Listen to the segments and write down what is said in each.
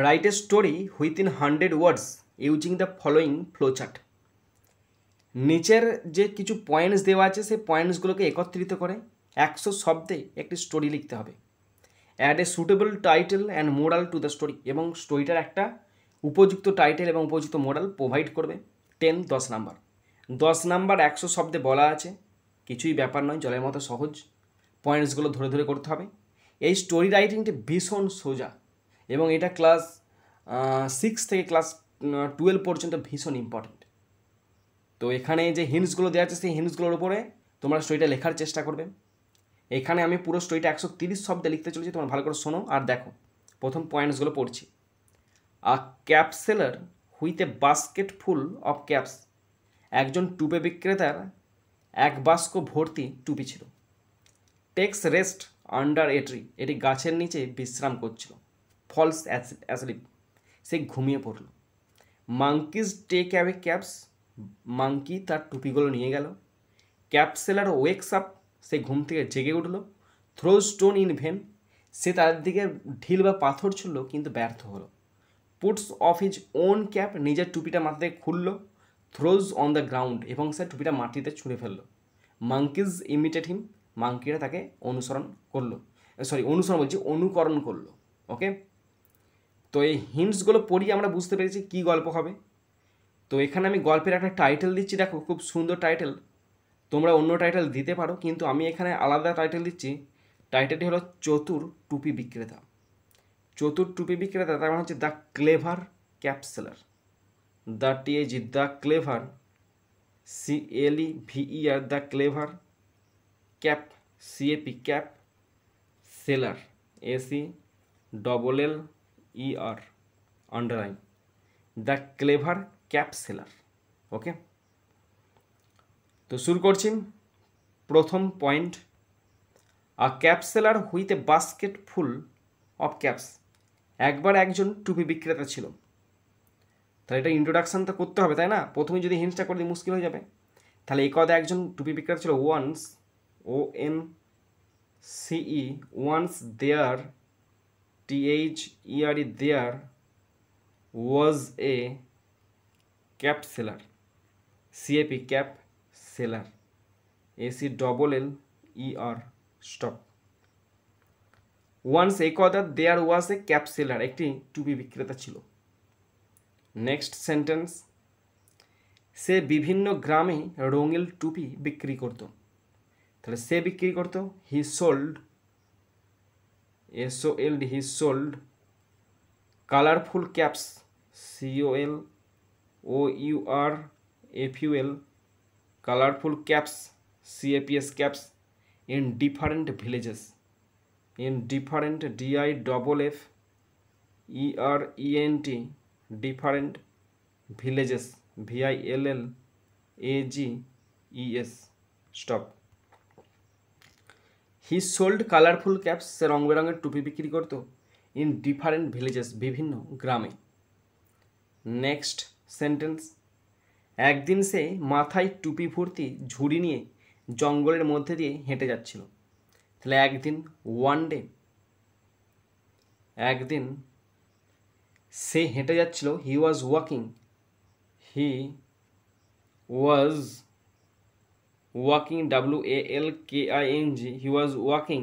Write a story within 100 words using the following flowchart. নিচের যে কিছু পয়েন্টস দেওয়া আছে সেই পয়েন্টসগুলোকে একত্রিত করে 100 শব্দে একটি স্টোরি লিখতে হবে। Add a suitable title and moral to the story, এবং স্টোরিটার একটা উপযুক্ত টাইটেল এবং উপযুক্ত মোরাল প্রোভাইড করবে। 10 নাম্বার। 10 নাম্বার 100 শব্দে বলা আছে, কিছুই ব্যাপার নয়, জলের মতো সহজ। পয়েন্টসগুলো ধরে ধরে করতে হবে। এই স্টোরি রাইটিংটি ভীষণ সোজা এবং এটা ক্লাস 6 থেকে ক্লাস 12 পর্যন্ত ভীষণ ইম্পর্টেন্ট। তো এখানে যে হিন্টসগুলো দেওয়া আছে সেই হিন্টসগুলোর উপরে তোমরা স্টোরিটা লেখার চেষ্টা করবে। এখানে আমি পুরো স্টোরিটা 130 শব্দে লিখতে চলেছি, তোমরা ভালো করে শোনো আর দেখো। প্রথম পয়েন্টসগুলো পড়ছি। A cap seller with a basket full of caps. একজন টুপি বিক্রেতার এক বাস্ক ভর্তি টুপি ছিল। Takes rest under a tree. এটি গাছের নিচে বিশ্রাম করছিল। False asleep. সে ঘুমিয়ে পড়ল। Monkeys take away caps. Monkey তার টুপিগুলো নিয়ে গেল। Cap seller wakes up. সে ঘুম থেকে জেগে উঠল। Throw stone in vain. সে তাদের দিকে ঢিল বা পাথর ছুড়ল কিন্তু ব্যর্থ হলো। Puts off his own cap. নিজের টুপিটা মাথা থেকে খুলল। Throws on the ground. এবং সে টুপিটা মাটিতে ছুঁড়ে ফেললো। মাঙ্কিজ ইমিটেট হিম। মাঙ্কিরা তাকে অনুকরণ করলো। ওকে, তো এই হিন্টসগুলো পড়িয়ে আমরা বুঝতে পেরেছি কী গল্প হবে। তো এখানে আমি গল্পের একটা টাইটেল দিচ্ছি, দেখো খুব সুন্দর টাইটেল। তোমরা অন্য টাইটেল দিতে পারো, কিন্তু আমি এখানে আলাদা টাইটেল দিচ্ছি। টাইটেলটি হলো চতুর টুপি বিক্রেতা। চতুর টুপি বিক্রেতা তার মানে হচ্ছে the clever cap seller. The T A G the clever, CLEVER the clever, cap CAP cap, seller SELLER underline, the clever cap seller. Okay, তো শুরু করছি। প্রথম point, a cap seller with a basket full of caps. একবার একজন টুপি বিক্রেতা ছিল। তাহলে এটা ইন্ট্রোডাকশান তো করতে হবে, তাই না? প্রথমে যদি হিন্টসটা করে দিই মুশকিল হয়ে যাবে। তাহলে এই কথা একজন টুপি বিক্রেতা ছিল। Once, ONCE, once there, THERE there was a cap seller, CAP cap seller, SELLER stop. Once এই কথা দেয়ার ওয়াজ এ ক্যাপ সেলার, একটি টুপি বিক্রেতা ছিল। নেক্সট সেন্টেন্স, সে বিভিন্ন গ্রামে রঙিন টুপি বিক্রি করত। তাহলে সে বিক্রি করত, he sold, SOLD, he sold colourful caps, COLOURFUL, colourful caps, CAPS caps, in different villages, in different DIFFERENT, different villages, VILLAGES stop. He sold colourful caps, সে রং বেরঙের টুপি বিক্রি করত। ইন ডিফারেন্ট ভিলেজেস, বিভিন্ন গ্রামে। নেক্সট সেন্টেন্স, একদিন সে মাথায় টুপি ভর্তি ঝুড়ি নিয়ে জঙ্গলের মধ্যে দিয়ে হেঁটে যাচ্ছিল। তাহলে একদিন, ওয়ান ডে। একদিন সে হেঁটে যাচ্ছিল, he was walking, he was walking, WALKING, he was walking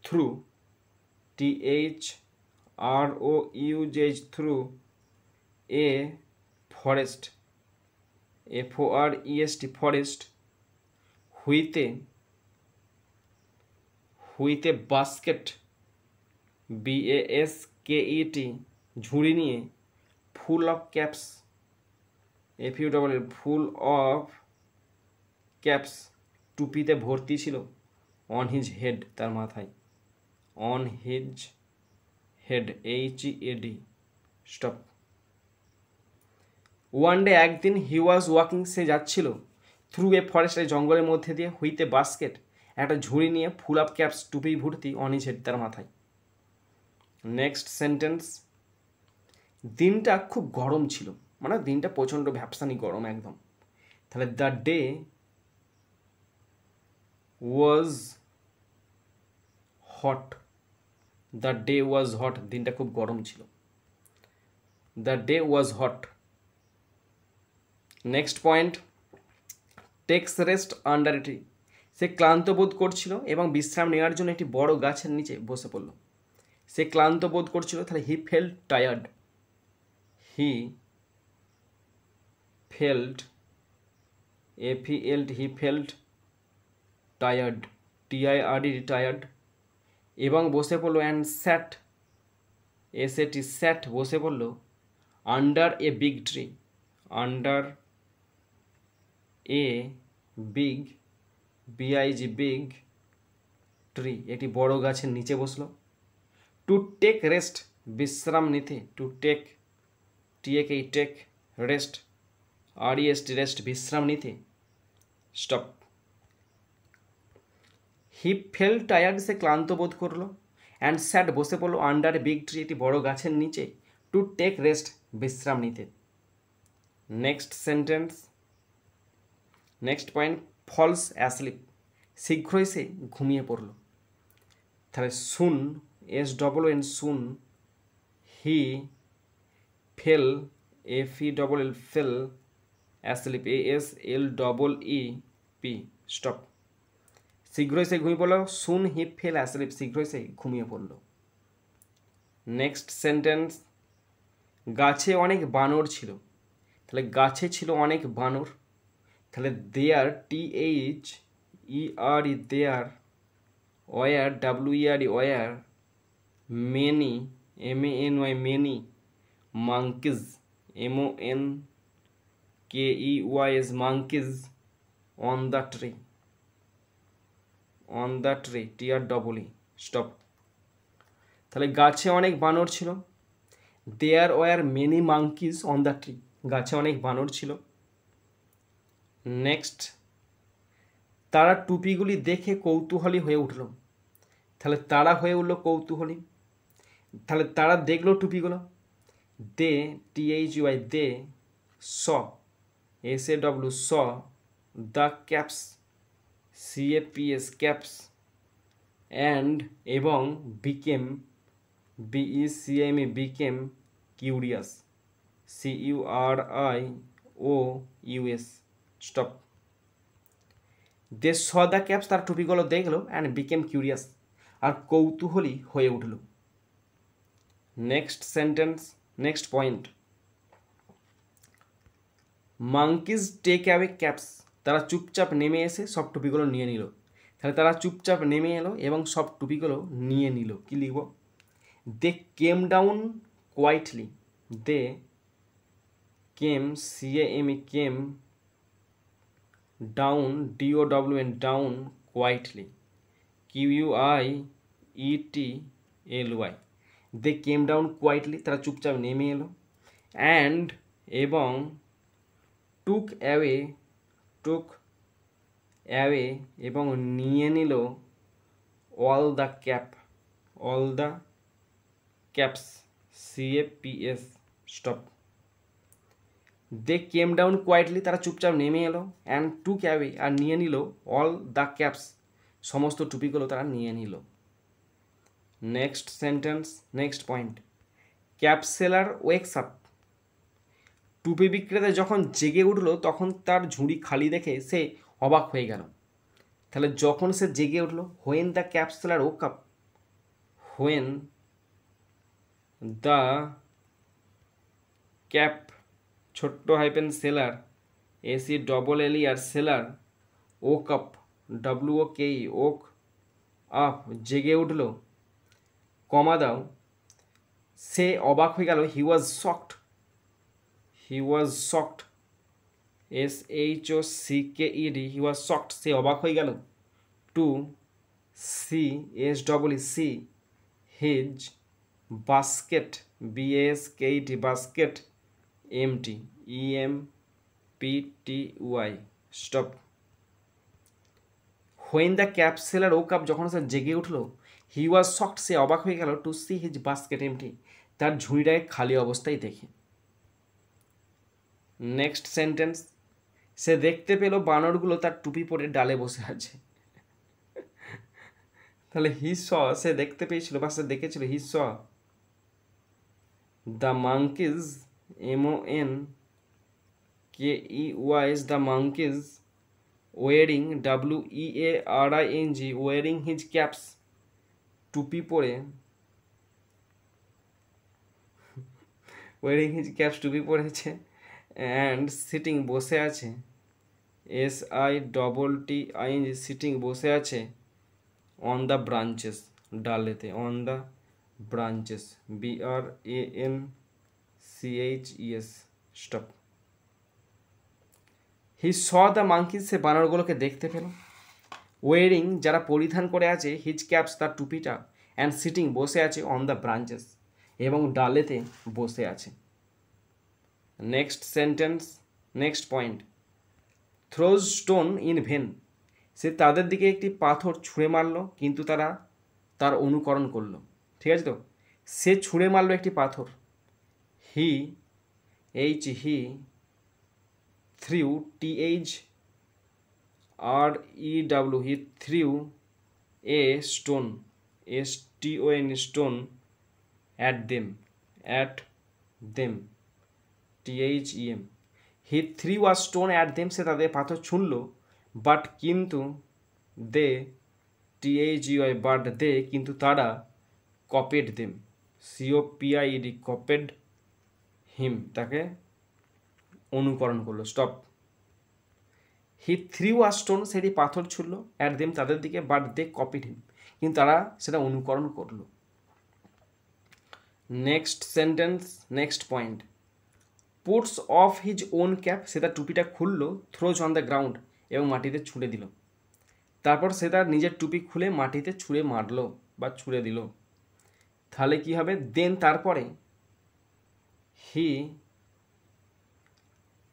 through, THROUGH, through a forest, FOREST, forest, with a basket, BASKET, ঝুড়ি নিয়ে, full of caps, FULL, full of caps, টুপিতে ভর্তি ছিল। অন হিজ হেড, তার মাথায়। On his head, HEAD stop. One day, একদিন, he was walking, সে যাচ্ছিল, through a forest, এই জঙ্গলের মধ্যে দিয়ে, হুইথ এ বাস্কেট, একটা ঝুড়ি নিয়ে, ফুল অফ ক্যাপস, টুপি ভর্তি, অন হিজ হেড, তার মাথায়। নেক্সট সেন্টেন্স, দিনটা খুব গরম ছিল, মানে দিনটা প্রচণ্ড ভ্যাপসানি গরম একদম। তাহলে the day was hot, the day was hot, দিনটা খুব গরম ছিল। The day was hot. Next point, takes rest under a tree. সে ক্লান্ত বোধ করছিল এবং বিশ্রাম নেওয়ার জন্য একটি বড় গাছের নিচে বসে পড়ল। সে ক্লান্ত বোধ করছিল, তাহলে he felt tired. He felt, F E L T, he felt tired, T I R D, tired, এবং বসে পড়লো অ্যান্ড স্যাট, এসএটি, স্যাট, বসে পড়লো under a big tree, under a big, B I G, big tree, একটি বড় গাছের নিচে বসলো। টু টেক রেস্ট, বিশ্রাম নিতে, to take, T A K, take, rest, R E S T, rest, বিশ্রাম নিতে, স্টপ। হি ফেল টায়ার্ড, সে ক্লান্ত বোধ করলো, অ্যান্ড স্যাট, বসে পড়লো আন্ডার এ বিগ ট্রি, একটি বড় গাছের নিচে, টু টেক রেস্ট, বিশ্রাম নিতে। Next sentence, next point, falls asleep, শীঘ্রই সে ঘুমিয়ে পড়ল। তাহলে soon, S double N, soon, he fell, F E double L, fell, asleep, A S L double E P, stop. শীঘ্রই সে ঘুমিয়ে পড়ল, সুন হি ফেল অ্যাসলিপ, শীঘ্রই সে ঘুমিয়ে পড়ল। নেক্সট সেন্টেন্স, গাছে অনেক বানর ছিল। তাহলে গাছে ছিল অনেক বানর, তাহলে there, T H E R E, there, were, W E R E, were, many, M A N Y, many, monkeys, M O N KEYS, monkeys on the tree, on the tree, TREE, stop। তাহলে গাছে অনেক বানর ছিল, there were many monkeys on the tree, গাছে অনেক বানর ছিল। নেক্সট, তারা টুপিগুলি দেখে কৌতূহলী হয়ে উঠল। তাহলে তারা হয়ে উঠল কৌতূহলী, তাহলে তারা দেখলো টুপিগুলো, দে, THY, they, saw, SAW, saw the caps, CAPS, caps, and এবং became, BECAME, became curious, CURIOUS, stop। they saw the caps, তার টুপিগুলো দেখলো, and became curious, আর কৌতূহলী হয়ে উঠল। Next sentence, next point, monkeys take away caps, তারা চুপচাপ নেমে এসে সব টুপিগুলো নিয়ে নিল। তাহলে তারা চুপচাপ নেমে এলো এবং সব টুপিগুলো নিয়ে নিল। কি লিখব? They came down quietly, they came, CAME, came, down, DOWN, down, quietly, QUIETLY, they came down quietly, তারা চুপচাপ নেমে এলো, অ্যান্ড, এবং, টুক অ্যাওয়ে, টুক অ্যাওয়ে, এবং নিয়ে নিল, all the cap, all the caps, CAPS, stop. They came down quietly, তারা চুপচাপ নেমে এলো, অ্যান্ড টুক অ্যাওয়ে, আর নিয়ে নিল, অল দ্য ক্যাপস, সমস্ত টুপিগুলো তারা নিয়ে নিল। Next sentence, next point, cap seller wakes up, টুপি বিক্রেতা যখন জেগে উঠলো তখন তার ঝুড়ি খালি দেখে সে অবাক হয়ে গেল। তাহলে যখন সে জেগে উঠলো, when the cap seller woke up, when the cap, ছোট্ট hyphen seller, SELLER, seller, woke up, WOKE, woke up, জেগে উঠলো, কমা দাও, সে অবাক হয়ে গেল, he was shocked, he was shocked, SHOCKED, he was shocked, সে অবাক হয়ে গেল, to see, SEE, his basket, BASKET, basket, EMPTY, stop. When the cap seller woke up, যখন সে জেগে উঠলো, হি ওয়াজ শকড, সে অবাক হয়ে গেল, to see his basket empty, তার ঝুড়িটাকে খালি অবস্থায় দেখে। নেক্সট সেন্টেন্স, সে দেখতে পেল বানরগুলো তার টুপি পরে ডালে বসে আছে। তাহলে হি স, সে দেখতে পেয়েছিল বা সে দেখেছিল, he saw the monkeys MONKEYs, the monkeys wearing, WEARING, wearing his caps, টুপি পরে, wearing his caps, টুপি পরেছে, and sitting, বসে আছে, SITTING, sitting, বসে আছে, on the branches, ডালেতে, on the branches, BRANCHES, stop. He saw the monkeys, সে বানরগুলোকে দেখতে পেল, ওয়েরিং, যারা পরিধান করে আছে, হিজ ক্যাপস, তার টুপিটা, অ্যান্ড সিটিং, বসে আছে, অন দ্য ব্রাঞ্চেস, এবং ডালেতে বসে আছে। Next sentence, next point, throws stone in vain, সে তাদের দিকে একটি পাথর ছুঁড়ে মারলো, কিন্তু তারা তার অনুকরণ করলো। ঠিক আছে তো, সে ছুঁড়ে মারলো একটি পাথর, হি threw, THREW, he threw a stone, STON, stone, at them, THEM, he threw a stone at them, সে তাদের পাথর ছুঁড়লো, বাট, কিন্তু, দে, THEY, বাট দে, কিন্তু তারা, copied them, COPIED, copied him, তাকে অনুকরণ করলো। Stop. He threw a stone, সেটি পাথর ছুড়লো, অ্যাট দেম, তাদের দিকে, বাট দে কপিড হিম, কিন্তু তারা সেটা অনুকরণ করলো। Next sentence, next point, puts off his own cap, সে তার টুপিটা খুললো, থ্রোজ অন দ্য গ্রাউন্ড, এবং মাটিতে ছুঁড়ে দিল। তারপর সে তার নিজের টুপি খুলে মাটিতে ছুঁড়ে মারলো বা ছুঁড়ে দিল। তাহলে কি হবে? দেন, তারপরে, হি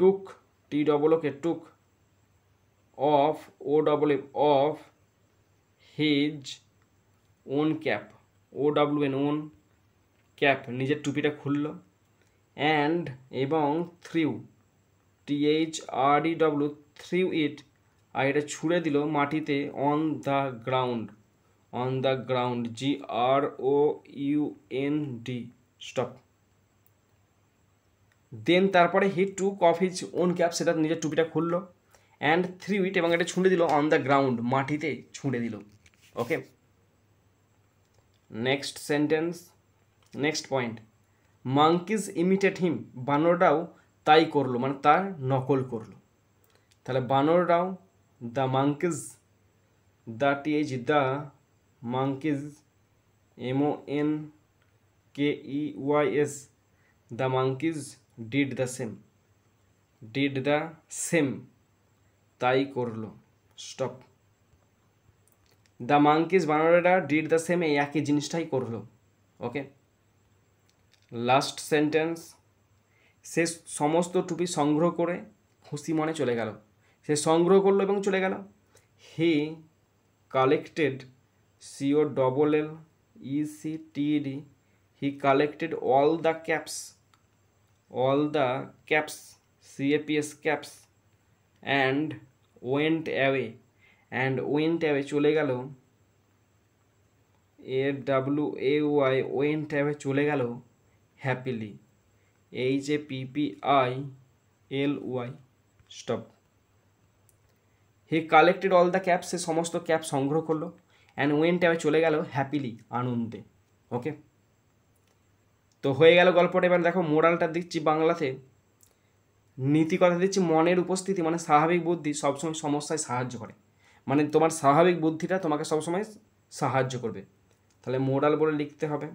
took, took, off, off, his own cap, own cap, নিজের টুপিটা খুললো, and, এবং, threw, THREW, threw it, আর এটা ছুঁড়ে দিল মাটিতে, on the ground, GROUND, stop. Then, তারপরে, he took off his own cap, সেটা নিজের টুপিটা খুললো, অ্যান্ড থ্রিউ ইট, এবং এটা ছুঁড়ে দিল, অন দ্য গ্রাউন্ড, মাটিতে ছুঁড়ে দিল। Okay, next sentence, next point, monkeys imitate him, বানররাও তাই করলো, মানে তার নকল করলো। তাহলে বানররাও, the monkeys, the monkeys, MONKEYS, the monkeys did the same, তাই করলো। স্টপ। দ্য মাঙ্কিজ, বানরেরা, ডিড দ্য সেম, এই একই জিনিসটাই করলো। ওকে, লাস্ট সেন্টেন্স, সে সমস্ত টুপি সংগ্রহ করে খুশি মনে চলে গেল। সে সংগ্রহ করলো এবং চলে গেল। He collected, COLLECTED, he collected all the caps, CAPS, caps, and went away, চলে গেল, AWAY, went away, চলে গেল, happily, HAPPILY, stop. He collected all the caps, সে সমস্ত ক্যাপ সংগ্রহ করলো, অ্যান্ড ওয়েন্ট অ্যাওয়ে, চলে গেল, হ্যাপিলি, আনন্দে। ওকে, তো হয়ে গেল গল্পটা। এবার দেখো মোরালটা দিচ্ছি বাংলাতে, নীতি কথা দিচ্ছি, মনের উপস্থিতি মানে স্বাভাবিক বুদ্ধি সবসময় সমস্যায় সাহায্য করে, মানে তোমার স্বাভাবিক বুদ্ধিটা তোমাকে সবসময় সাহায্য করবে। তাহলে মোরাল বলে লিখতে হবে,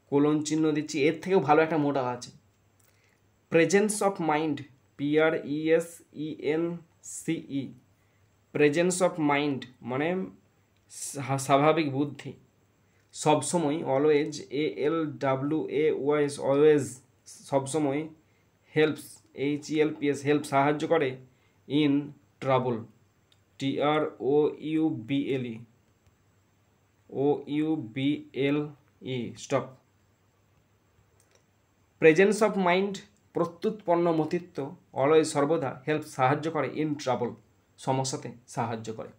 কোলন চিহ্ন দিচ্ছি। এর থেকেও ভালো একটা মোরাল আছে, presence of mind, PRESENCE, presence of mind মানে স্বাভাবিক বুদ্ধি, সবসময়, অলওয়েজ, ALWAYS, অলওয়েজ, সবসময়, হেল্পস, HELPS, হেল্প, সাহায্য করে, in trouble, TROUBLE, stop. Presence of mind, প্রত্যুৎপন্ন মতিত্ব, অলওয়েজ, সর্বদা, হেল্প, সাহায্য করে, ইন ট্রাবল, সমস্যাতে সাহায্য করে।